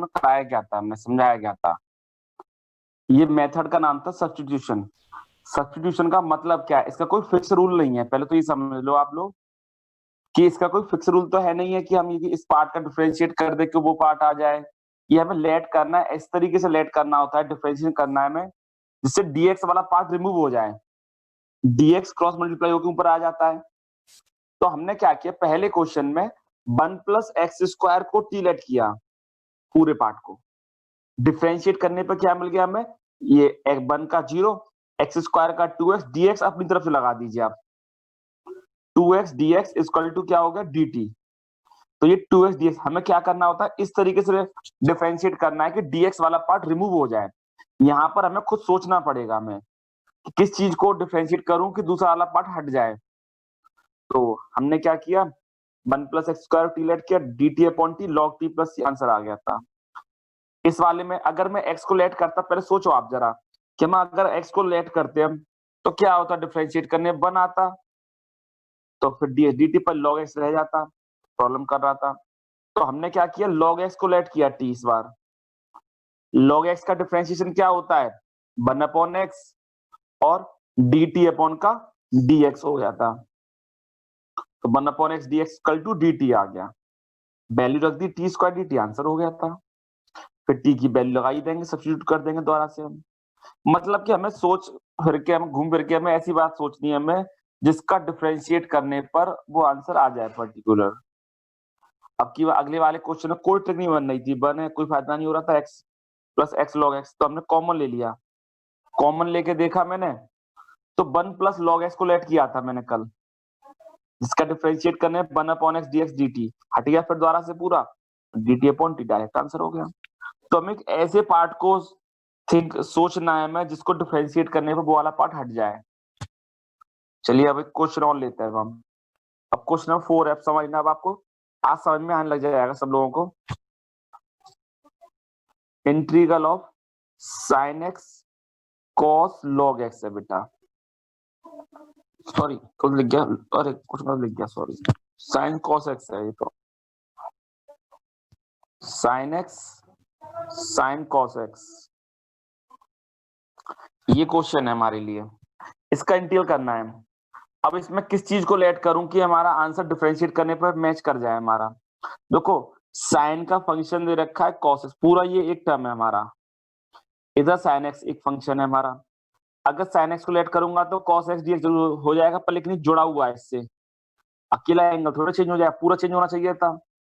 में कराया गया था, हमने समझाया गया था। ये मेथड का नाम था सब्स्टिट्यूशन। सब्स्टिट्यूशन का मतलब क्या है, इसका कोई फिक्स रूल नहीं है, पहले तो ये समझ लो आप लोग कि इसका कोई फिक्स रूल तो है नहीं है कि हम ये इस पार्ट का डिफरेंशिएट कर दे कि वो पार्ट आ जाए। ये हमें लेट करना है, इस तरीके से लेट करना होता है, डिफरेंशिएट करना है हमें, जिससे डीएक्स वाला पार्ट रिमूव हो जाए, डीएक्स क्रॉस मल्टीप्लाई होकर ऊपर आ जाता है। तो हमने क्या किया, पहले क्वेश्चन में 1 प्लस एक्स स्क्वायर को टी लेट किया, पूरे पार्ट को डिफरेंशिएट करने पर क्या मिल गया हमें, ये 1 का 0, एक्स स्क्वायर का 2x, डीएक्स अपनी तरफ से लगा दीजिए आप, 2x dx इक्वल टू क्या हो गया dt। तो ये 2x dx हमें क्या करना होता है, इस तरीके से डिफरेंशिएट करना है कि dx वाला पार्ट रिमूव हो जाए। यहां पर हमें खुद सोचना पड़ेगा हमें कि किस चीज को डिफरेंशिएट करूं कि दूसरा वाला पार्ट हट जाए। तो हमने क्या किया, 1 plus x square t let किया, dt upon t log t plus answer आ गया था। इस वाले में अगर मैं x को लेट करता, पहले सोचो आप जरा कि हम अगर x को लेट करते हम तो क्या होता, डिफरेंशिएट करने 1 आता, तो फिर dt पर log x रह जाता, प्रॉब्लम कर रहा था। तो हमने क्या किया, log x को लेट किया t, इस बार log x का डिफरेंशिएशन क्या होता है 1 अपॉन x और dt अपॉन का dx हो जाता। तो 1 upon x dx equal to dt आ गया, वैल्यू रख दी t स्क्वायर dt, आंसर हो गया था। फिर t की वैल्यू लगा ही देंगे, सब्स्टिट्यूट कर देंगे दोबारा से हम। मतलब कि हमें सोच फिर के, हम घूम फिर के हमें ऐसी बात सोचनी है हमें जिसका डिफरेंशिएट करने पर वो आंसर आ जाए पर्टिकुलर। अब की अगले वाले क्वेश्चन में कोई ट्रिक नहीं बन रही थी, बने कोई फायदा नहीं हो रहा था, x plus x log x, तो हमने कॉमन ले लिया। कॉमन लेके देखा मैंने तो 1 प्लस लॉग एक्स को लेट किया था मैंने कल, जिसका डिफरेंशिएट करने 1 अपॉन एक्स डीएक्स dt हट गया, फिर दोबारा से पूरा dt upon T, direct answer हो गया। तो हमें एक ऐसे पार्ट को थिंक सोचना है मैं जिसको डिफरेंशिएट करने पर वो वाला पार्ट हट जाए। चलिए अब एक क्वेश्चन और लेते हैं हम। अब क्वेश्चन नंबर 4 है, अब समझना, अब आपको आज समझ में आने लग जाएगा सब लोगों को। Integral of sine x cos log x है बेटा, सॉरी कुछ लिख गया, अरे कुछ मत लिख गया, सॉरी, साइन कॉस एक्स है ये तो, sine x sign cos x, ये क्वेश्चन है हमारे लिए, इसका इंटीग्रल करना है। अब इसमें किस चीज को लेट करूं कि हमारा आंसर डिफरेंशिएट करने पर मैच कर जाए हमारा। देखो साइन का फंक्शन दे रखा है कॉस एक्स, पूरा ये एक टर्म है हमारा, इधर साइन एक्स एक फंक्शन है हमारा। अगर साइन एक्स को लेट करूंगा तो कॉस एक्स डीएक्स जरूर हो जाएगा, पर लेकिन जुड़ा हुआ है इससे, अकेला एंगल थोड़ा चेंज हो जाएगा, पूरा चेंज होना चाहिए था।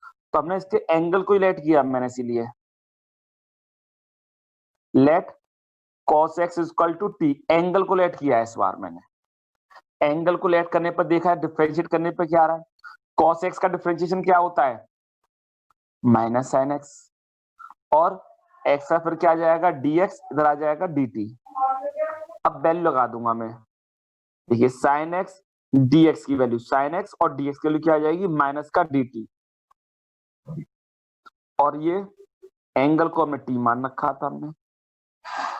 तो हमने इसके एंगल को ही लेट किया मैंने, इसीलिए let cos x equal to T, angle को लेट किया है इस बार मैंने। एंगल को लेट करने पर देखा है, डिफरेंशिएट करने पर क्या आ रहा है, कॉस एक्स का डिफरेंशिएशन क्या होता है माइनस साइन एक्स, और एक्स का फिर क्या आ जाएगा dx, इधर आ जाएगा dt। अब वैल्यू लगा दूंगा मैं, देखिए साइन एक्स dx की वैल्यू, साइन एक्स और dx की वैल्यू क्या आ जाएगी माइनस का dt, और ये एंगल को हमें t मान रखा था हमने।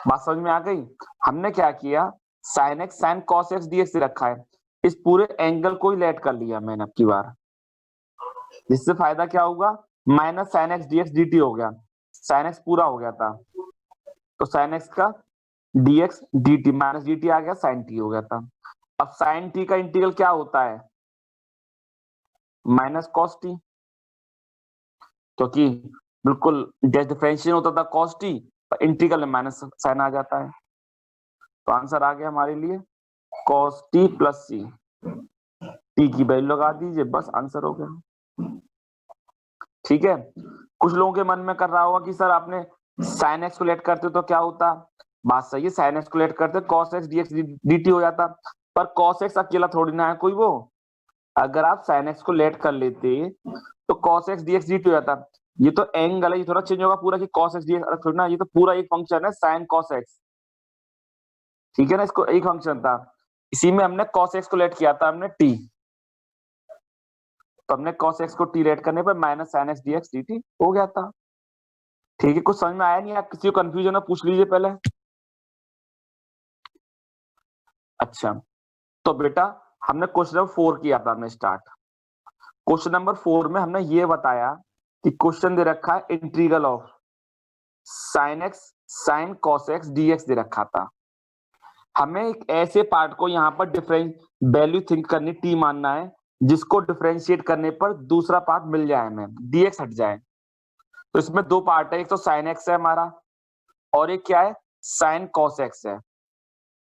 बात समझ में आ गई। हमने क्या किया, sine x sign cos x dx से रखा है, इस पूरे एंगल को ही लेट कर लिया मैंने अब की बार, जिससे फायदा क्या होगा, minus sine x dx dt हो गया, साइन एक्स पूरा हो गया था, तो साइन एक्स का dx dt माइनस dt आ गया, साइन t हो गया था। अब साइन t का इंटीग्रल क्या होता है माइनस कॉस t, क्योंकि बिल्कुल डिफरेंशिएशन होता था कॉस t, पर इंटीग्रल में माइनस साइन आ जाता है। तो आंसर आ गया हमारे लिए cos t plus c, t की वैल्यू लगा दीजिए, बस आंसर हो गया। ठीक है, कुछ लोगों के मन में कर रहा होगा कि सर आपने साइन एक्स को लेट करते तो क्या होता, बात सही है, साइन एक्स को लेट करते कॉस एक्स डीएक्स dt हो जाता, पर कॉस एक्स अकेला थोड़ी ना है कोई वो, अगर आप साइन एक्स को लेट कर लेते तो कॉस एक्स डीएक्स dt हो जाता। ये तो एंगल है, ये थोड़ा चेंज होगा पूरा कि कॉस एक्स डीएक्स थोड़ी ना, ये तो पूरा एक फंक्शन है साइन कॉस एक्स, ठीक है ना, इसको एक फंक्शन था, इसी में हमने कॉस एक्स को लेट किया था हमने t, तो हमने cos x को t लेट करने पर minus sine x dx dt हो गया था। ठीक है, कुछ समझ में आया नहीं, आप किसी को कंफ्यूजन है पूछ लीजिए पहले। अच्छा, तो बेटा हमने क्वेश्चन नंबर 4 किया था हमने स्टार्ट। क्वेश्चन नंबर 4 में हमने ये बताया कि क्वेश्चन दे रखा है integral of sine x sign cos x dx दे रखा था। हमें एक ऐसे पार्ट को यहाँ पर डिफरेंस वैल्यू थिंक करनी t मानना है जिसको डिफरेंशिएट करने पर दूसरा पार्ट मिल जाए, हमें dx हट जाए। तो इसमें दो पार्ट है, एक तो साइन एक्स है हमारा और एक क्या है साइन कॉस एक्स है।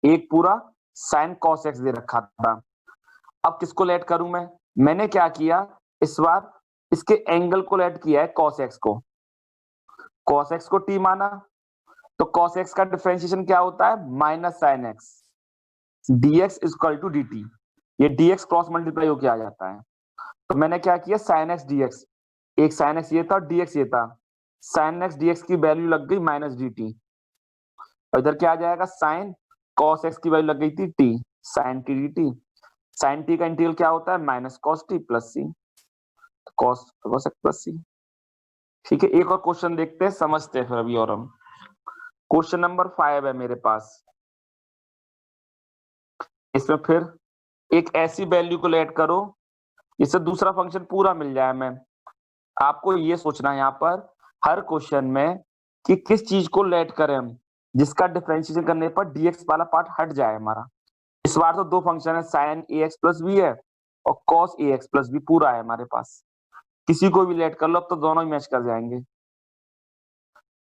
एक पूरा साइन कॉस एक्स दे रखा था। अब किसको लेट करूं मैं? मैंने क्या किया इस बार, इसके एंगल को लेट किया है कॉस एक्स को। कॉस एक्स को टी माना, तो कॉस एक्स का डिफरेंशिएशन क्या होता है minus sine x dx equal to dt। ये dx क्रॉस मल्टीप्लाई होके आ जाता है। तो मैंने क्या किया साइन एक्स dx, एक साइन एक्स ये था और dx ये था, साइन एक्स dx की वैल्यू लग गई माइनस dt। और इधर क्या आ जाएगा साइन कॉस एक्स की वैल्यू लग गई थी t, sine T dt। Sine T का इंटीग्रल क्या होता है minus cos T plus C, cos x plus C. ठीक है, एक और क्वेश्चन देखते हैं, समझते हैं फिर अभी। और हम क्वेश्चन नंबर 5 है मेरे पास। इसमें फिर एक ऐसी वैल्यू को लेट करो इससे दूसरा फंक्शन पूरा मिल जाए हमें। आपको ये सोचना है यहाँ पर हर क्वेश्चन में कि किस चीज को लेट करें हम जिसका डिफरेंशिएशन करने पर dx वाला पार्ट हट जाए हमारा। इस बार तो दो फंक्शन है, sign A x plus B है और cos A x plus B पूरा है हमारे पास। किसी को भी लेट कर लो, अब तो दोनों ही मैच कर जाएंगे।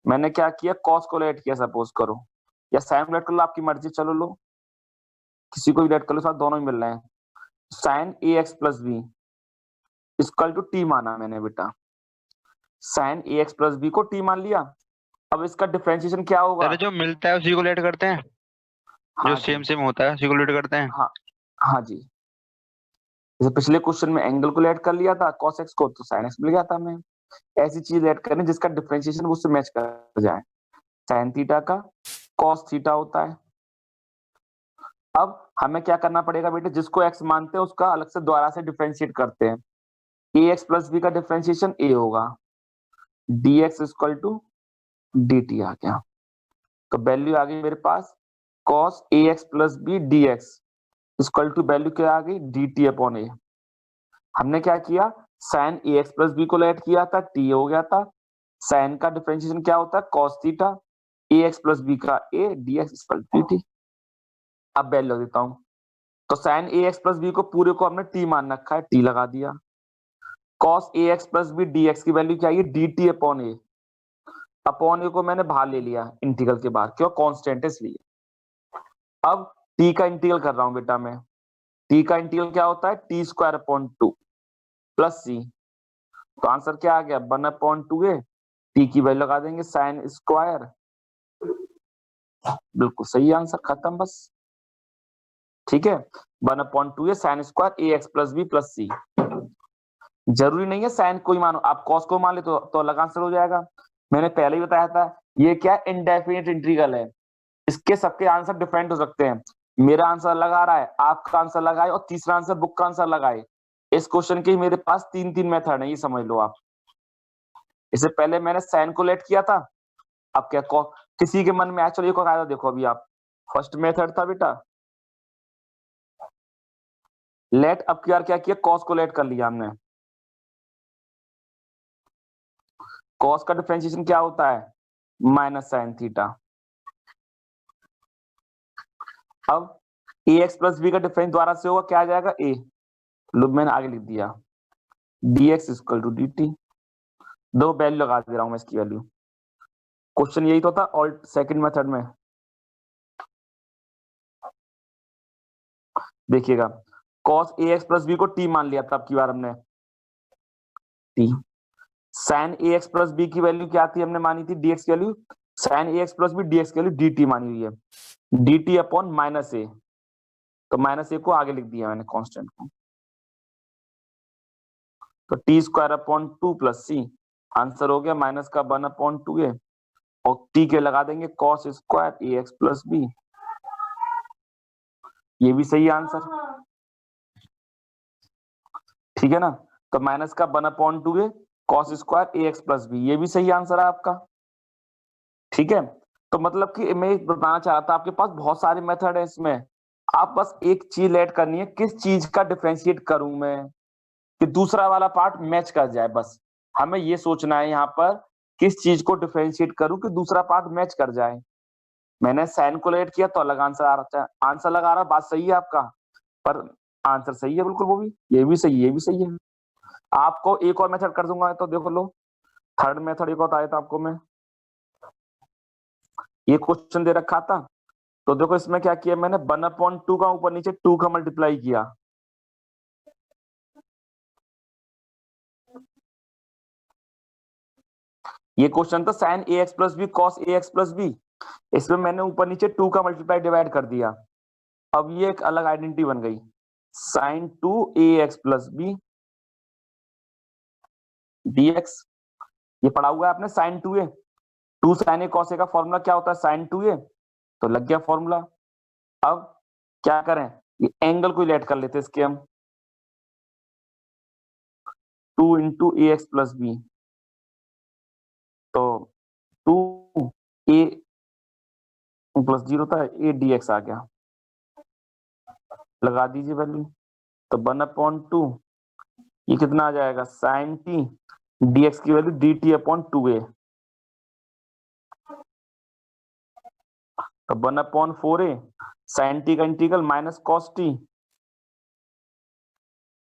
मैंने क्या किया कॉस को लेट किया सपोज करो, या साइन को लेट कर लो, आपकी मर्जी, चलो लो किसी को भी लेट कर लो, साथ दोनों ही मिल रहे हैं। Sine A x plus B equal to T माना मैंने बेटा, sine A x plus B को टी मान लिया। अब इसका डिफरेंशिएशन क्या होगा? पहले जो मिलता है उसी को लेट करते हैं, जो हाँ जी, सेम सेम होता है उसी को लेट करते हैं। हाँ, हाँ जी। जैसे पिछले क्वेश्चन में एंगल को लेट कर लिया था cos x को, तो sin x मिल गया था हमें। ऐसी चीज लेट करनी जिसका डिफरेंशिएशन उससे मैच कर जाए। sin थीटा का cos थीटा होता है। अब हमें क्या करना पड़ेगा बेटे, जिसको x मानते हैं उसका अलग से दोबारा से डिफरेंशिएट करते हैं। ax प्लस बी का डिफरेंशिएशन a होगा, dx इक्वल टू dt आ गया। तो वैल्यू आ गई मेरे पास cos ax plus B dx equal to value क्या आ गई dt अपॉन a। हमने क्या किया sine A x plus B को लेट किया था, टी हो गया था। साइन का डिफरेंशिएशन क्या होता है कॉस थीटा, ए एक्स प्लस बी का ए डीएक्स इक्वल टू टी। अब वैल्यू देता हूं, तो sign A x plus B को पूरे को हमने टी मान रखा है, टी लगा दिया। Cos A x plus B dx की वैल्यू क्या है डी टी अपॉन ए। अपॉन ए को मैंने बाहर ले लिया इंटीग्रल के बाहर, क्यों कॉन्स्टेंट है इसलिए। अब टी का इंटीग्रल कर रहा हूं बेटा मैं। टी का इंटीग्रल क्या होता है t square upon two plus c. तो आंसर क्या आ गया 1/2 ए, टी की वैल्यू लगा देंगे साइन स्क्वायर। बिल्कुल सही आंसर, खत्म बस। ठीक है, 1/2 ए साइन स्क्वायर ए एक्स प्लस बी प्लस सी। जरूरी नहीं है साइन को ही मानो, आप कॉस को मान ले तो अलग आंसर हो जाएगा। मैंने पहले ही बताया था ये क्या इनडेफिनिट इंटीग्रल है, इसके सबके आंसर डिफरेंट हो सकते हैं। मेरा आंसर लगा रहा है, आपका आंसर लगाए और तीसरा आंसर बुक का आंसर लगाए। इस क्वेश्चन के मेरे पास तीन तीन मेथड है, ये समझ लो आप। इससे पहले मैंने साइन को लेट किया था, अब क्या किसी के मन में आया, चलो ये कायदा देखो अभी आप। फर्स्ट मेथड था बेटा लेट, अब क्या किया कॉस को लेट कर लिया हमने। कॉस का डिफरेंशिएशन क्या होता है माइनस साइन थीटा। अब ए एक्स प्लस बी का डिफरेंस द्वारा से होगा, क्या आ जाएगा ए, लो मैंने आगे लिख दिया dx इक्वल टू dt। दो वैल्यू लगा दे रहा हूं मैं इसकी वैल्यू। क्वेश्चन यही तो था ऑल्ट सेकंड मेथड में, देखिएगा cos ए एक्स प्लस बी को t मान लिया था अब की बार हमने, t। sin ए एक्स प्लस बी की वैल्यू क्या थी हमने मानी थी dx की वैल्यू, sin ए एक्स प्लस बी dx की वैल्यू dt मानी हुई है, dt अपॉन माइनस ए। तो माइनस ए को आगे लिख दिया मैंने कांस्टेंट को, तो t square upon two plus c. Answer हो गया माइनस का 1/2 ए, और टी के लगा देंगे कॉस स्क्वायर ए एक्स प्लस बी। ये भी सही आंसर, ठीक है ना। तो माइनस का 1/2 ए कॉस स्क्वायर ए एक्स प्लस बी, ये भी सही आंसर है आपका। ठीक है, तो मतलब कि मैं बताना चाह रहा था आपके पास बहुत सारे मेथड है इसमें, आप बस एक चीज ऐड करनी है, किस चीज का डिफरेंशिएट करूं मैं कि दूसरा वाला पार्ट मैच कर जाए। बस हमें ये सोचना है यहाँ पर किस चीज को डिफरेंशिएट करूं कि दूसरा पार्ट मैच कर जाए। मैंने साइन को लेट किया तो अलग आंसर आ रहा है, आंसर लगा रहा, बात सही है आपका, पर आंसर सही है बिल्कुल, वो भी, ये भी सही है, ये भी सही है। आपको एक और मेथड कर दूंगा, तो देखो लो, थर्ड मेथड एक और बताया था आपको मैं। ये क्वेश्चन दे रखा था, तो देखो इसमें क्या किया मैंने, 1/2 का ऊपर नीचे 2 का मल्टीप्लाई किया। ये क्वेश्चन था sign A x plus B cos A x plus B, इसमें मैंने ऊपर नीचे 2 का मल्टीप्लाई डिवाइड कर दिया। अब ये एक अलग आइडेंटिटी बन गई, साइन 2 ए एक्स प्लस बी dx। ये पढ़ा हुआ है आपने, sign 2a, 2 sign A cos A का फॉर्मूला क्या होता है, साइन 2a, तो लग गया फॉर्मूला। अब क्या करें, ये एंगल को लेट कर लेते हैं इसके हम, 2 इंटू ए एक्स प्लस बी, तो 2 ए प्लस 0 था, ए डी एक्स आ गया, लगा दीजिए वैल्यू, तो 1/2, ये कितना आ जाएगा, साइन टी dx की वैल्यू dt अपॉन 2a, तो 1/4a साइन टी का इंटीग्रल माइनस कॉस टी,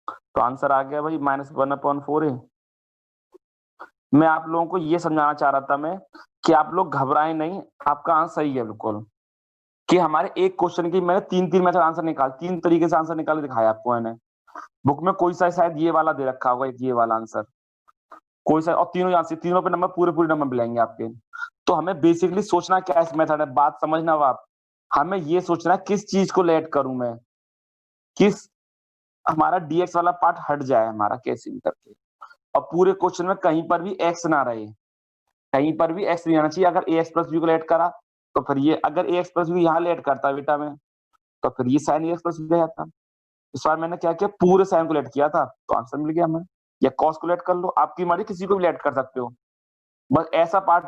तो आंसर आ गया भाई -1/4a। मैं आप लोगों को ये समझाना चाह रहा था मैं, कि आप लोग घबराएं नहीं, आपका आंसर सही है बिल्कुल, कि हमारे एक क्वेश्चन की मैंने 3 मेथड आंसर निकाल, 3 तरीके से आंसर निकाल के दिखाया आपको मैंने। बुक में कोई सा शायद ये वाला दे रखा होगा, एक ये वाला आंसर, कोई सा, और तीनों आंसर, तीनों पे नंबर पूरे नंबर मिलेंगे आपके। तो हमें बेसिकली सोचना क्या इस मेथड है, बात समझना अब आप, हमें ये सोचना है किस चीज को लेट करूं मैं, किस, हमारा dx वाला पार्ट हट जाए हमारा कैसे भी करके, और पूरे क्वेश्चन में कहीं पर भी x ना रहे, कहीं पर भी x नहीं आना चाहिए। अगर ax प्लस बी को लेट करा, तो फिर ये, अगर ax प्लस बी यहाँ लेट करता बेटा में, तो फिर ये साइन ax प्लस बी जाता। इस बार मैंने क्या किया, पूरे साइन को लेट किया था, तो आंसर मिल गया हमें। या कॉस को लेट कर लो, आपकी मर्जी, किसी को भी लेट कर सकते हो, बस ऐसा पार्ट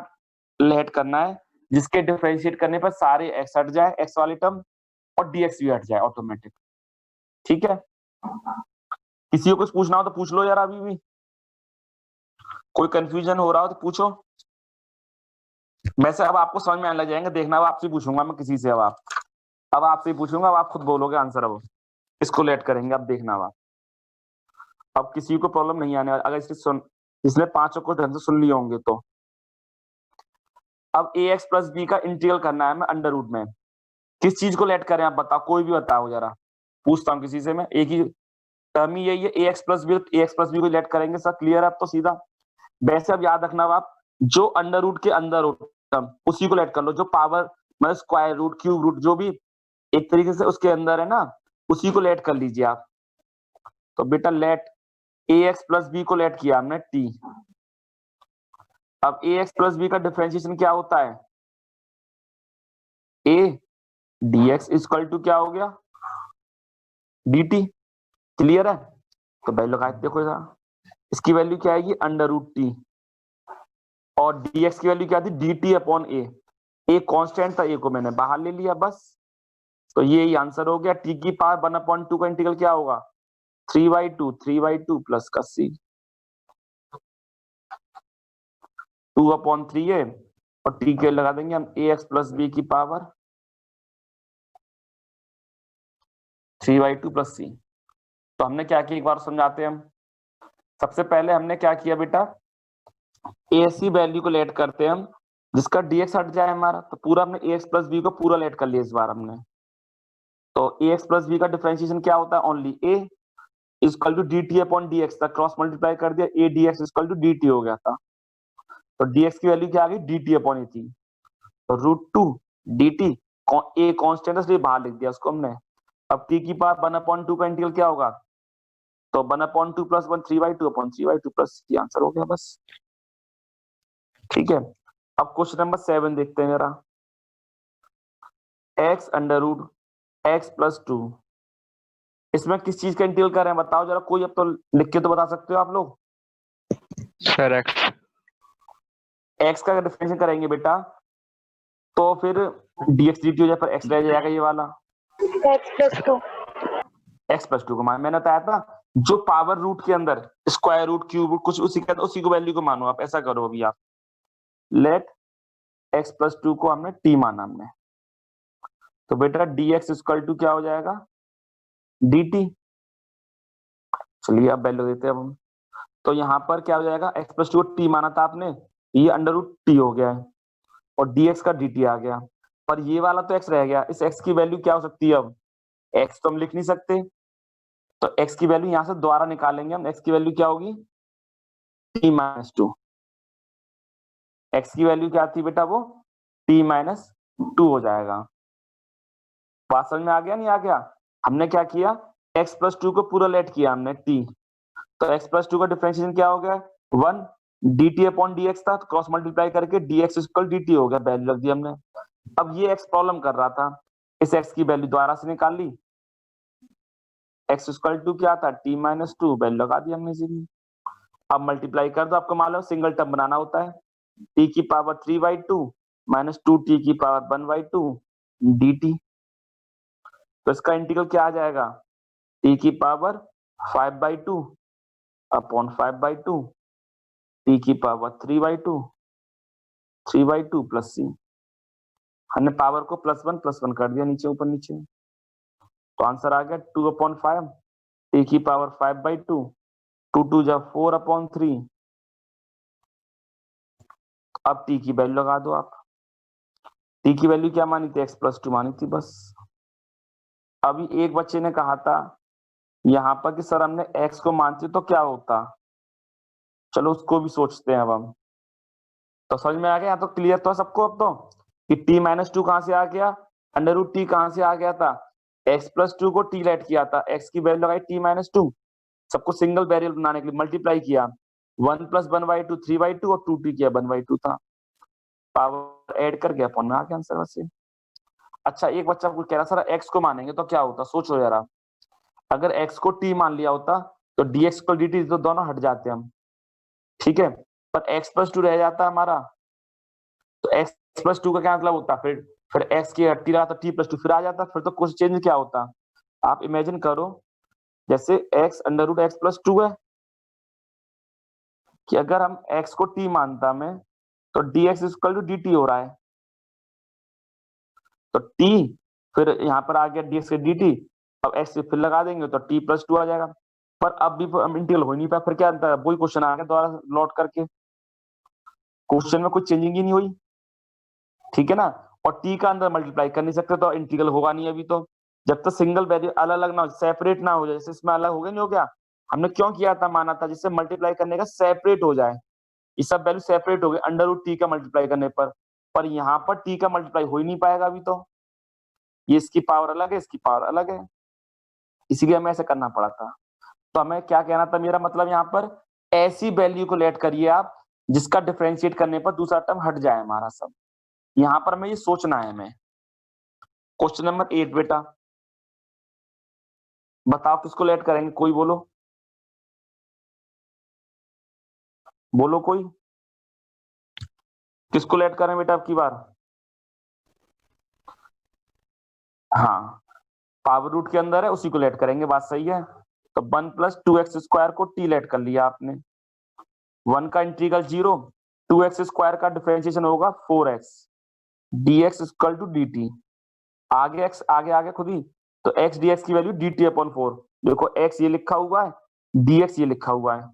लेट करना है जिसके डिफरेंशिएट करने पर सारे x हट जाए, x वाली टर्म, और dx भी हट जाए ऑटोमेटिक। ठीक है, किसी को कुछ पूछना हो तो पूछ लो यार, अभी भी कोई कंफ्यूजन हो रहा हो तो पूछो। वैसे अब आपको समझ में आने लग जाएंगे, देखना, अब आपसे पूछूंगा मैं किसी से, अब आपसे पूछूंगा, अब आप खुद बोलोगे आंसर, अब इसको लेट करेंगे, अब देखना अब किसी को प्रॉब्लम नहीं आने वाली, अगर इसने 5 को ढंग से सुन लिए होंगे तो। अब ए एक्स प्लस बी का इंटीग्रल करना है मैं अंडर रूट में, किस चीज को लेट करें आप बताओ, कोई भी बताओ जरा, पूछता हूँ किसी से मैं, एक ही टर्म ही यही है, ए एक्स प्लस बी, ए एक्स प्लस बी को लेट करेंगे, सब क्लियर है अब तो सीधा। वैसे अब याद रखना आप, जो अंडर रूट के अंदर हो टर्म, उसी को लेट कर लो, जो पावर मतलब स्क्वायर रूट, क्यूब रूट, जो भी एक तरीके से उसके अंदर है ना, उसी को लेट कर लीजिए आप। तो बेटा let A x plus B को लेट किया हमने टी। अब ए एक्स प्लस बी का डिफरेंशिएशन क्या होता है, A D x equal to क्या हो गया, डी टी। क्लियर है, तो भाई लगाए देखो जरा, इसकी वैल्यू क्या आएगी, अंडर रूट टी, और dx की वैल्यू क्या थी, dt अपॉन ए कांस्टेंट था, ए को मैंने बाहर ले लिया बस, तो ये आंसर हो गया। t की पावर 1/2 का इंटीग्रल क्या होगा, 3/2 प्लस का c, 2/3a, और t के लगा देंगे हम ax प्लस b की पावर 3/2 प्लस c। तो हमने क्या किया, एक बार समझाते हैं हम। सबसे पहले हमने क्या किया बेटा, AC वैल्यू को लेट करते हैं हम, जिसका dx हट जाए हमारा, तो पूरा हमने ax प्लस b को पूरा लेट कर लिया इस बार हमने। तो ax प्लस b का डिफरेंशिएशन क्या होता है, only a equal to dt upon dx, तक क्रॉस मल्टीप्लाई कर दिया, a dx equal to dt हो गया था, तो dx की वैल्यू क्या आ गई, dt अपॉन ए थी, तो √2 dt, a कांस्टेंट है इसलिए बाहर लिख दिया उसको हमने। अब t की पावर 1/2 का इंटीग्रल क्या होगा, तो 1/2 प्लस 1 3/2 अपॉन 3/2 प्लस, ये आंसर हो गया बस। ठीक है, अब क्वेश्चन नंबर 7 देखते हैं जरा, x under root x plus 2, इसमें किस चीज का इंटीग्रल कर रहे हैं बताओ जरा, कोई अब तो लिख के तो बता सकते हो आप लोग। सर x का डिफरेंशिएशन करेंगे बेटा, तो फिर dx dt हो जाए, पर x रह जाएगा ये वाला, x प्लस 2 को मान, मैंने बताया था जो पावर रूट के अंदर स्क्वायर रूट, क्यूब रूट, कुछ उसी को वैल्यू को मानो आप, ऐसा करो अभी आप। लेट x प्लस 2 को हमने t माना हमने, तो बेटा dx इक्वल टू क्या हो जाएगा, dt। चलिए अब वैल्यू देते हैं अब हम, तो यहाँ पर क्या हो जाएगा, x प्लस 2 को t माना था आपने, ये अंडर रूट t हो गया है और dx का dt आ गया, पर ये वाला तो x रह गया। इस x की वैल्यू क्या हो सकती है, अब x तो हम लिख नहीं सकते, तो x की वैल्यू यहाँ से दोबारा निकालेंगे हम। x की वैल्यू क्या होगी, t माइनस 2। x की वैल्यू क्या थी बेटा, वो t माइनस 2 हो जाएगा। बात समझ में आ गया नहीं आ गया? हमने क्या किया, x प्लस 2 को पूरा लेट किया हमने t, तो x प्लस 2 का डिफरेंशिएशन क्या हो गया, 1 dt अपॉन dx था, तो क्रॉस मल्टीप्लाई करके dx इक्वल dt हो गया, वैल्यू रख दी हमने। अब ये x प्रॉब्लम कर रहा था, इस x की वैल्यू दोबारा से निकाल ली, x इक्वल टू क्या था, t माइनस 2, वैल्यू लगा दी हमने सीधी। अब मल्टीप्लाई कर दो, आपको मालूम है सिंगल टर्म बनाना होता है, t की पावर 3/2 माइनस 2t की पावर 1/2 dt। तो इसका इंटीग्रल क्या आ जाएगा, t की पावर 5/2 अपॉन 5/2 t की पावर 3/2 प्लस c। हमने पावर को +1 कर दिया, नीचे ऊपर नीचे, तो आंसर आ गया 2/5 t की पावर 5/2, 2 2 जा 4/3। अब t की वैल्यू लगा दो आप, t की वैल्यू क्या मानी थी, x प्लस 2 मानी थी बस। अभी एक बच्चे ने कहा था यहाँ पर कि सर हमने x को मानते तो क्या होता, चलो उसको भी सोचते हैं अब हम। तो समझ में आ गया, तो क्लियर तो सबको अब तो कि t माइनस 2 कहां से आ गया, अंडर रूट टी कहां से आ गया था, x प्लस 2 को t लेट किया था, x की वैल्यू लगाई t माइनस 2, सबको सिंगल वेरिएबल बनाने के लिए मल्टीप्लाई किया, 1 प्लस 1/2 3/2 और 2t किया 1/2 था, पावर ऐड कर गया अपॉन में आ गया आंसर बस ये। अच्छा एक बच्चा कुछ कह रहा सर x को मानेंगे तो क्या होता, सोचो जरा, अगर x को t मान लिया होता तो dx को dt तो दोनों हट जाते हम, ठीक है, पर x प्लस 2 रह जाता हमारा, तो x प्लस 2 का क्या मतलब होता, फिर x की हट्टी रहा तो t प्लस 2 फिर आ जाता, फिर तो कुछ चेंज क्या होता। आप इमेजिन करो जैसे x under root x plus 2 है, कि अगर हम x को t मानता मैं तो dx इक्वल टू dt हो रहा है, तो t फिर यहाँ पर आ गया dx के dt, अब x फिर लगा देंगे तो t प्लस 2 आ जाएगा, पर अब भी हम इंटीग्रल हो ही नहीं पाया, फिर क्या अंतर है, वही क्वेश्चन आ गया दोबारा लौट करके, क्वेश्चन में कुछ चेंजिंग ही नहीं हुई, ठीक है ना। और t का अंदर मल्टीप्लाई कर नहीं सकते तो इंटीग्रल होगा नहीं अभी, तो जब तक सिंगल वैल्यू अलग अलग ना हो, सेपरेट ना हो जाए, जैसे इसमें अलग हो गया नहीं हो गया, हमने क्यों किया था, माना था जिससे मल्टीप्लाई करने का सेपरेट हो जाए, ये सब वैल्यू सेपरेट हो गए अंडर रूट टी का मल्टीप्लाई करने पर यहाँ पर टी का मल्टीप्लाई हो ही नहीं पाएगा अभी, तो ये इसकी पावर अलग है, इसकी पावर अलग है, इसीलिए हमें ऐसे करना पड़ा था। तो हमें क्या कहना था, मेरा मतलब यहाँ पर ऐसी वैल्यू को लेट करिए आप जिसका डिफरेंशिएट करने पर दूसरा टर्म हट जाए हमारा सब, यहाँ पर हमें ये सोचना है हमें। क्वेश्चन नंबर 8 बेटा, बताओ किसको लेट करेंगे, कोई बोलो, बोलो कोई, किसको लेट करें बेटा अब की बार, हाँ पावर रूट के अंदर है उसी को लेट करेंगे, बात सही है। तो 1 प्लस 2x स्क्वायर को t लेट कर लिया आपने, 1 का इंटीग्रल 0, 2x स्क्वायर का डिफरेंशिएशन होगा 4x, dx equal to dt, आगे x आगे आगे खुद ही, तो x dx की वैल्यू dt अपॉन 4, देखो x ये लिखा हुआ है, dx ये लिखा हुआ है,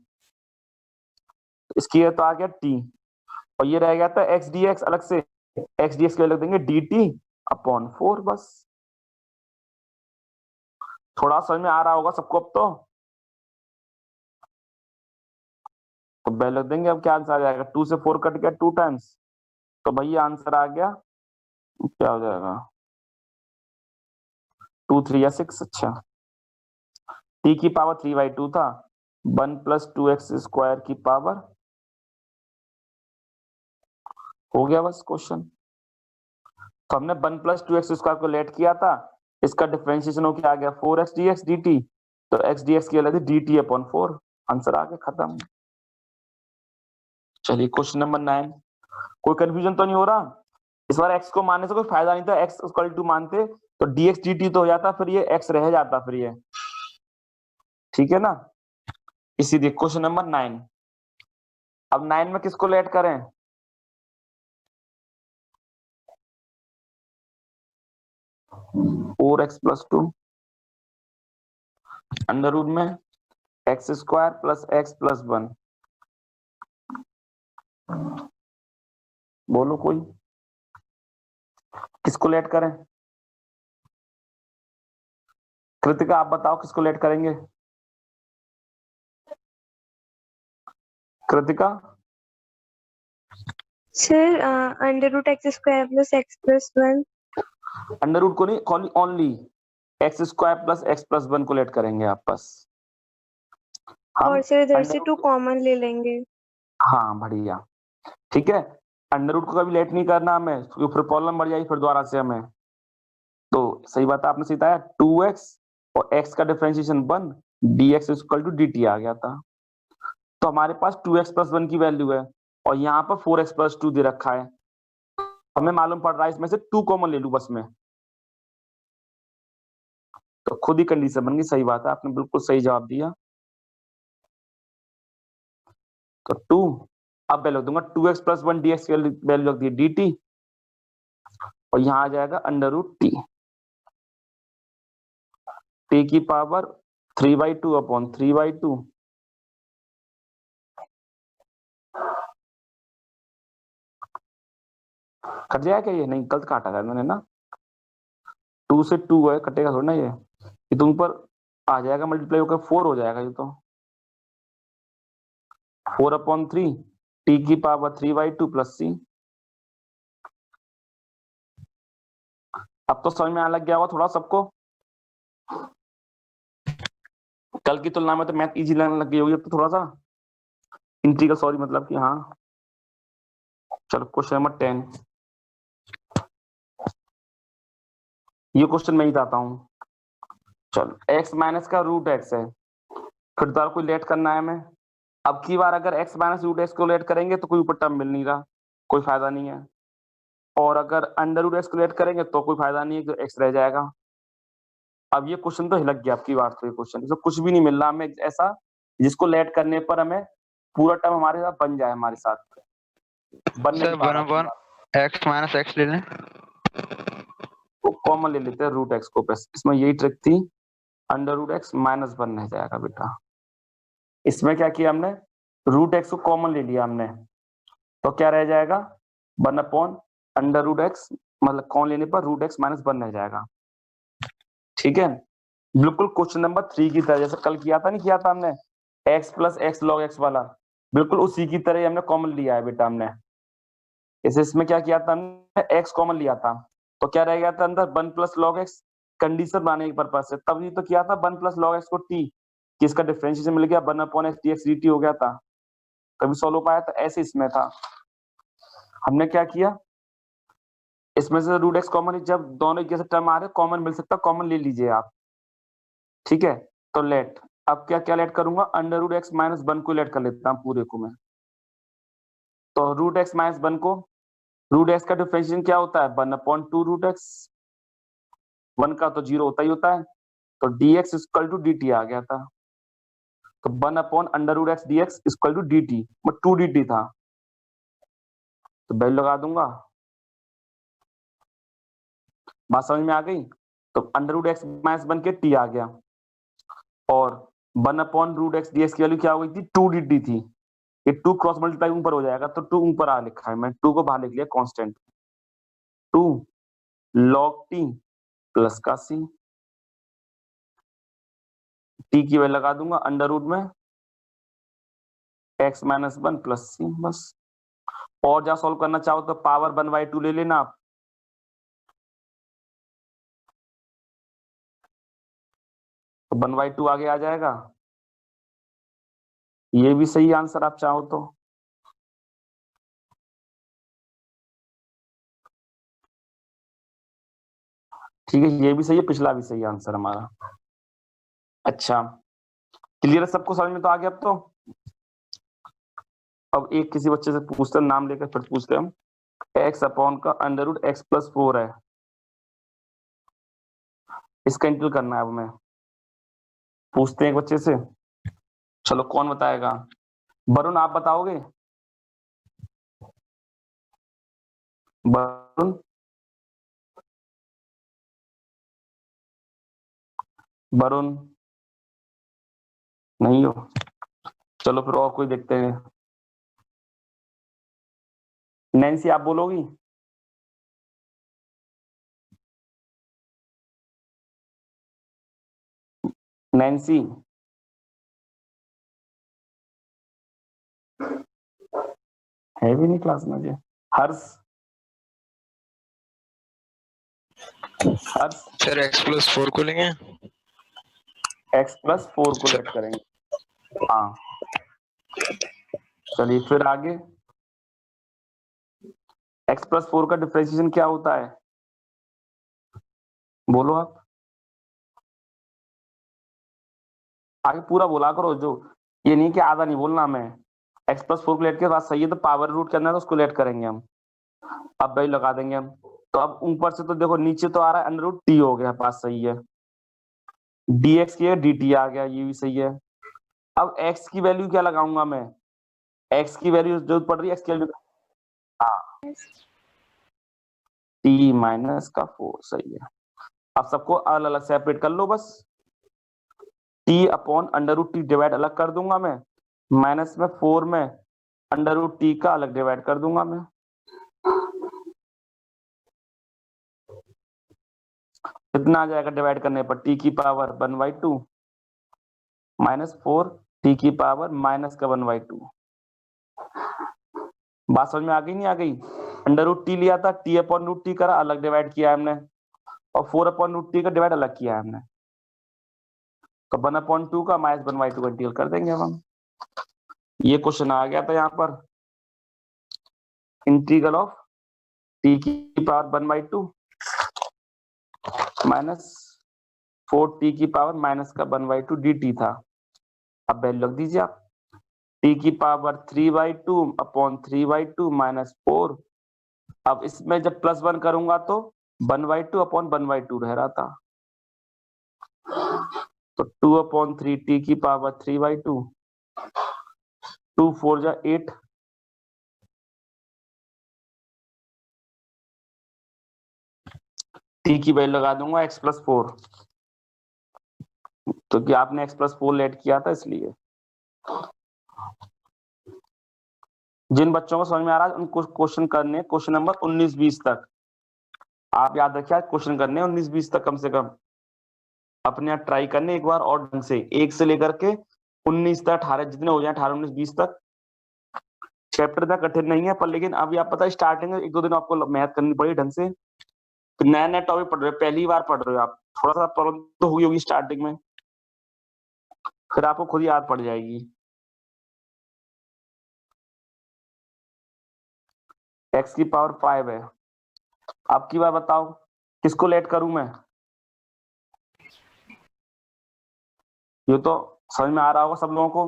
इसकी तो आ गया t, और ये रह गया था x dx अलग से, x dx की वैल्यू लिख देंगे dt अपॉन 4 बस। थोड़ा समझ में आ रहा होगा सबको अब तो वैल्यू लिख देंगे, अब क्या आंसर आ जाएगा, 2 से 4 कट गया 2 टाइम्स, तो भैया आंसर आ गया, क्या हो जाएगा 2 3 या 6, अच्छा t की पावर 3/2 था, 1 प्लस 2x स्क्वायर की पावर, हो गया बस क्वेश्चन। तो हमने 1 प्लस 2x स्क्वायर को लेट किया था, इसका डिफरेंशिएशन हो क्या आ गया 4x dx dt, तो x dx की वैल्यू थी dt अपॉन 4, आंसर आ गया खत्म। चलिए क्वेश्चन नंबर 9, कोई कंफ्यूजन तो नहीं हो रहा, इस बार x को मानने से कोई फायदा नहीं था, x इक्वल टू मानते तो dx dt तो हो जाता, फिर ये x रह जाता फिर ये, ठीक है ना। इसीलिए क्वेश्चन नंबर 9, अब 9 में किसको लेट करें, 4x+2 अंडर रूट में x² प्लस x+1। बोलो कोई, किसको लेट करें? कृतिका आप बताओ किसको लेट करेंगे? Kritika sir under root x² plus x+1। Under root को नहीं, ओनली x² प्लस x+1 को लेट करेंगे आप बस। हम और सर इधर अंडर से रूट 2 कॉमन ले लेंगे। हाँ बढ़िया, ठीक है। अंडर रूट को कभी लेट नहीं करना हमें, क्योंकि फिर प्रॉब्लम बढ़ जाएगी फिर दोबारा से हमें। तो सही बात है, आपने सही बताया, 2x और x का differentiation 1, dx equal to dt आ गया था। तो हमारे पास 2x+1 की वैल्यू है और यहाँ पर 4x+2 दे रखा है। हमें मालूम पड़ रहा है इसमें से 2 कॉमन ले लूं बस में, तो खुद ही कंडीशन बन गई। सही बात है, आपने बिल्कुल सही जवाब दिया। तो 2 अब वैल्यू दूंगा 2x+1 dx की वैल्यू रख दी dt और यहाँ आ जाएगा अंडर रूट t की पावर 3/2 अपॉन 3/2। कट जाएगा क्या? ये नहीं, गलत काटा था मैंने ना, 2 से 2 है, कटेगा थोड़ा ना ये तो ऊपर आ जाएगा, मल्टीप्लाई होकर 4 हो जाएगा ये तो। 4/3 t की पावर 3/2 प्लस c। अब तो समझ में आने लग गया होगा थोड़ा सबको, कल की तुलना में तो मैथ इजी लगने लग गई होगी अब तो थोड़ा सा, इंटीग्रल सॉरी मतलब कि हाँ। चलो क्वेश्चन नंबर 10, ये क्वेश्चन मैं ही बताता हूँ। चलो x माइनस का रूट x है, फिर दोबारा कोई लेट करना है हमें। अब की बार अगर x माइनस रूट x को लेट करेंगे तो कोई ऊपर टर्म मिल नहीं रहा, कोई फायदा नहीं है। और अगर अंडर रूट x को लेट करेंगे तो कोई फायदा नहीं है, तो x रह जाएगा। अब ये क्वेश्चन तो हिलक गया आपकी बार, तो ये क्वेश्चन इसमें कुछ भी नहीं मिल रहा हमें ऐसा जिसको लेट करने पर हमें पूरा टर्म हमारे साथ बन जाए, हमारे साथ बन नहीं सर पा 1 रहा आपकी अपॉन बार। x माइनस x ले लें। तो कॉमन ले लेते हैं रूट x को, बस इसमें यही ट्रिक थी, अंडर रूट x -1 रह जाएगा बेटा। इसमें क्या किया हमने, रूट x को कॉमन ले लिया हमने, तो क्या रह जाएगा 1 अपॉन अंडर रूट x, मतलब कॉमन लेने पर रूट x -1 रह जाएगा। ठीक है, बिल्कुल क्वेश्चन नंबर 3 की तरह, जैसे कल किया था, नहीं किया था हमने x plus x log x वाला, बिल्कुल उसी की तरह हमने कॉमन लिया है बेटा हमने। इसे इसमें क्या किया था हमने, x कॉमन लिया था, तो क्या रह गया था अंदर 1 प्लस लॉग x, कंडीशन बनाने के पर्पज से तब ये तो किया था 1 प्लस लॉग x को t, कि इसका डिफरेंशिएशन मिल गया 1 अपॉन x dx dt हो गया था, कभी सॉल्व हो पाया था, ऐसे इसमें था। हमने क्या किया, इसमें से रूट x कॉमन, जब दोनों एक जैसे टर्म आ रहे कॉमन मिल सकता, कॉमन ले लीजिए आप। ठीक है, तो लेट, अब क्या क्या लेट करूंगा, अंडर रूट x -1 को लेट कर लेता हूँ पूरे को मैं। तो रूट x -1 को, रूट x का डिफरेंशिएशन क्या होता है 1/2 रूट x, 1 का तो 0 होता ही होता है, तो dx इक्वल टू dt आ गया था। तो 1 upon under root x dx equal to dt, वो 2 dt था, तो वैल्यू लगा दूंगा। बात समझ में आ गई? तो अंडर रूट x -1 के t आ गया, और 1 अपॉन रूट x dx की वैल्यू क्या हो गई थी, 2 dt थी। ये 2 क्रॉस मल्टीप्लाई ऊपर हो जाएगा, तो 2 ऊपर आ लिखा है, मैं 2 को बाहर लिख लिया कांस्टेंट, 2 log t प्लस का c, t की वैल्यू लगा दूंगा अंडर रूट में x -1 प्लस c बस। और जहाँ सॉल्व करना चाहो तो पावर 1/2 ले लेना आप, तो 1/2 आगे आ जाएगा। ये भी सही आंसर आप चाहो तो, ठीक है, ये भी सही है, पिछला भी सही आंसर हमारा। अच्छा, क्लियर है सबको, समझ में तो आ गया अब तो। अब एक किसी बच्चे से पूछते हैं, नाम लेकर फिर पूछते हैं हम, x अपॉन का अंडर रूट x+4 है, इसका इंटीग्रल करना है अब हमें, पूछते हैं एक बच्चे से। चलो कौन बताएगा, वरुण आप बताओगे? वरुण, वरुण नहीं हो, चलो फिर और कोई देखते हैं। नैन्सी आप बोलोगी? नैन्सी है भी नहीं क्लास में जी। हर्ष हर्ष सर x+4 को लेंगे। x+4 को लेट करेंगे। हाँ चलिए फिर आगे। x+4 का डिफरेंशिएशन क्या होता है? बोलो आप, आगे पूरा बोला करो, जो ये नहीं कि आधा नहीं बोलना हमें। x+4 को लेट के बाद सही है तो पावर रूट के अंदर तो उसको लेट करेंगे हम, अब वही लगा देंगे हम। तो अब ऊपर से तो देखो नीचे तो आ रहा है √t हो गया, पास सही है। dx की dt आ गया, ये भी सही है। अब x की वैल्यू क्या लगाऊंगा मैं? x की वैल्यू जो पड़ रही है, x की वैल्यू हाँ t-4 सही है। अब सबको अलग अलग सेपरेट कर लो बस। t/√t डिवाइड अलग कर दूंगा मैं, माइनस में 4 में √t का अलग डिवाइड कर दूंगा मैं। कितना आ जाएगा डिवाइड करने पर? t⁻1/2 -4 t⁻−1/2। बात समझ में आ गई नहीं आ गई? √t लिया था, t/√t करा, अलग डिवाइड किया हमने, और 4/√t का डिवाइड अलग किया हमने, तो 1/2 का -1/2 का इंटीग्रल कर देंगे अब हम। ये क्वेश्चन आ गया था यहाँ पर, integral of t⁻1/2 -4 t⁻1/2 dt था। अब वैल्यू लग दीजिए आप, t⁻3/2 -4। अब इसमें जब +1 करूंगा तो 1/2 रह रहा था, तो 2/3 t⁻3/2, 2 4 जा 8, t की वैल्यू लगा दूंगा x+4, तो कि आपने x+4 लेट किया था इसलिए। जिन बच्चों को समझ में आ रहा है उनको क्वेश्चन करने, क्वेश्चन नंबर 19-20 तक आप याद रखिए, आज क्वेश्चन करने 19-20 तक कम से कम अपने आप ट्राई करने एक बार, और ढंग से 1 से लेकर के 19 तक, 18 जितने हो जाए, 18 19 20 तक। चैप्टर इतना कठिन नहीं है पर, लेकिन अभी आप पता है स्टार्टिंग में 1-2 दिन आपको मेहनत करनी पड़ेगी ढंग से। नया नया टॉपिक पढ़ रहे हो, पहली बार पढ़ रहे हो आप, थोड़ा सा प्रॉब्लम तो हुई होगी स्टार्टिंग में, फिर आपको खुद ही याद पड़ जाएगी। x⁵ है। अब की बार बताओ किसको लेट करूं मैं? ये तो समझ में आ रहा होगा सब लोगों को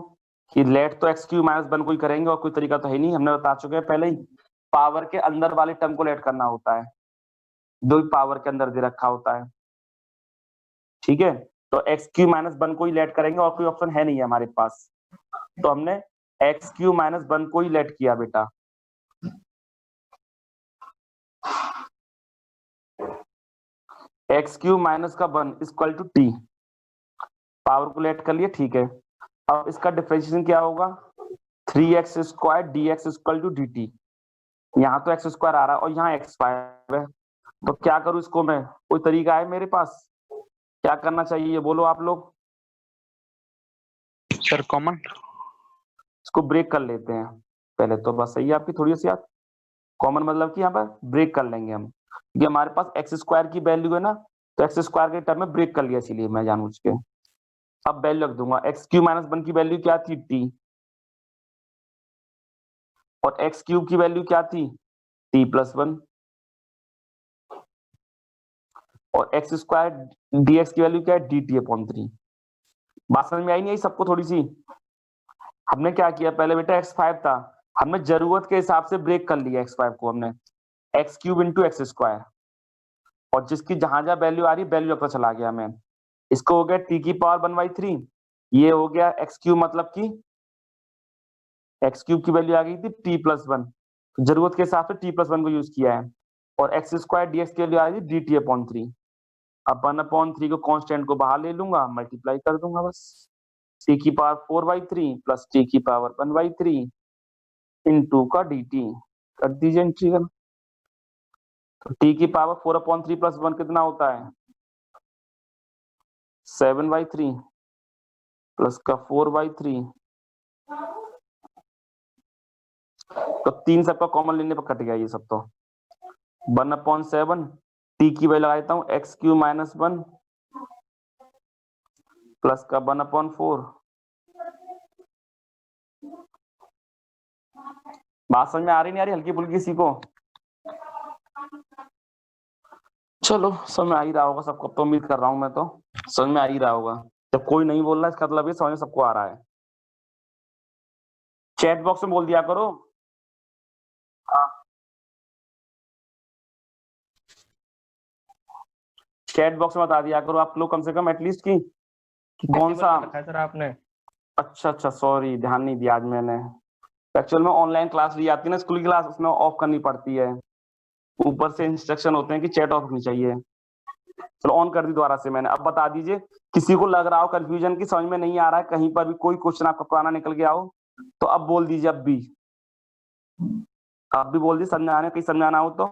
कि लेट तो x³ - 1 को ही करेंगे, और कोई तरीका तो है नहीं, हमने बता चुके हैं पहले ही। पावर के अंदर वाले टर्म को लेट करना होता है, जो भी पावर के अंदर दे रखा होता है, ठीक है। तो x³ - 1 को ही लेट करेंगे, और कोई ऑप्शन है नहीं है हमारे पास, तो हमने x³ - 1 को ही लेट किया बेटा। x³ - 1 = t, पावर को लेट कर लिए, ठीक है। अब इसका डिफरेंशिएशन क्या होगा? 3x² dx = dt। यहाँ तो x² आ रहा है और यहाँ x5 है, तो क्या करूं इसको मैं? कोई तरीका है मेरे पास? क्या करना चाहिए बोलो आप लोग? Sir common. इसको ब्रेक कर लेते हैं पहले तो, बस सही है आपकी थोड़ी सी याद। कॉमन मतलब कि यहाँ पर ब्रेक कर लेंगे हम, क्योंकि हमारे पास x² की वैल्यू है ना, तो x² के टर्म में ब्रेक कर लिया, इसीलिए मैं जानबूझ के। अब वैल्यू रख दूंगा, x³ - 1 की वैल्यू क्या थी? t, और x³ की वैल्यू क्या थी? t+1, और x² dx की वैल्यू क्या है? dt/3। बात समझ में आई नहीं आई सबको थोड़ी सी? हमने क्या किया पहले बेटा, x5 था, हमने जरूरत के हिसाब से ब्रेक कर लिया x5 को, हमने x³ × x², और जिसकी जहां जहां वैल्यू आ रही वैल्यू पता चला गया हमें। इसको हो गया t⁻1/3, ये हो गया x³ मतलब कि x³ की वैल्यू आ गई थी t+1, जरूरत के हिसाब से t+1 को यूज किया है, और x² dx की वैल्यू आ रही थी dt/3। अब 1/3 को कांस्टेंट को बाहर ले लूंगा, मल्टीप्लाई कर दूंगा बस। t की पावर 4/3 प्लस t की पावर 1/3 इन 2 का dt कर दीजिए इंटीग्रल। तो t की पावर 4/3 प्लस 1 कितना होता है 7/3 प्लस का 4/3, तो 3 सबका कॉमन लेने पर कट गया ये सब। तो 1/7 t की वैल्यू लगा देता हूँ x³ - 1 प्लस का 1/4। बात समझ में आ रही नहीं आ रही, हल्की फुल्की सी को? चलो समझ में आ ही रहा होगा सबको, तो उम्मीद कर रहा हूं मैं तो समझ में आ ही रहा होगा। जब कोई नहीं बोल रहा इसका मतलब ये समझ में सबको आ रहा है। चैट बॉक्स में बोल दिया करो। हाँ, चैट बॉक्स में बता दिया करो आप लोग कम से कम एटलीस्ट कि कौन सा। सर आपने अच्छा सॉरी, ध्यान नहीं दिया आज मैंने। एक्चुअल में ऑनलाइन क्लास ली जाती है ना, स्कूल की क्लास, उसमें ऑफ करनी पड़ती है। ऊपर से इंस्ट्रक्शन होते हैं कि चैट ऑफ होनी चाहिए। चलो ऑन कर दी दोबारा से मैंने। अब बता दीजिए किसी को लग रहा हो कंफ्यूजन की समझ में नहीं आ रहा है, कहीं पर भी कोई क्वेश्चन आपका पुराना निकल गया हो तो अब बोल दीजिए। अब भी बोल दीजिए, समझाने कहीं समझाना हो तो।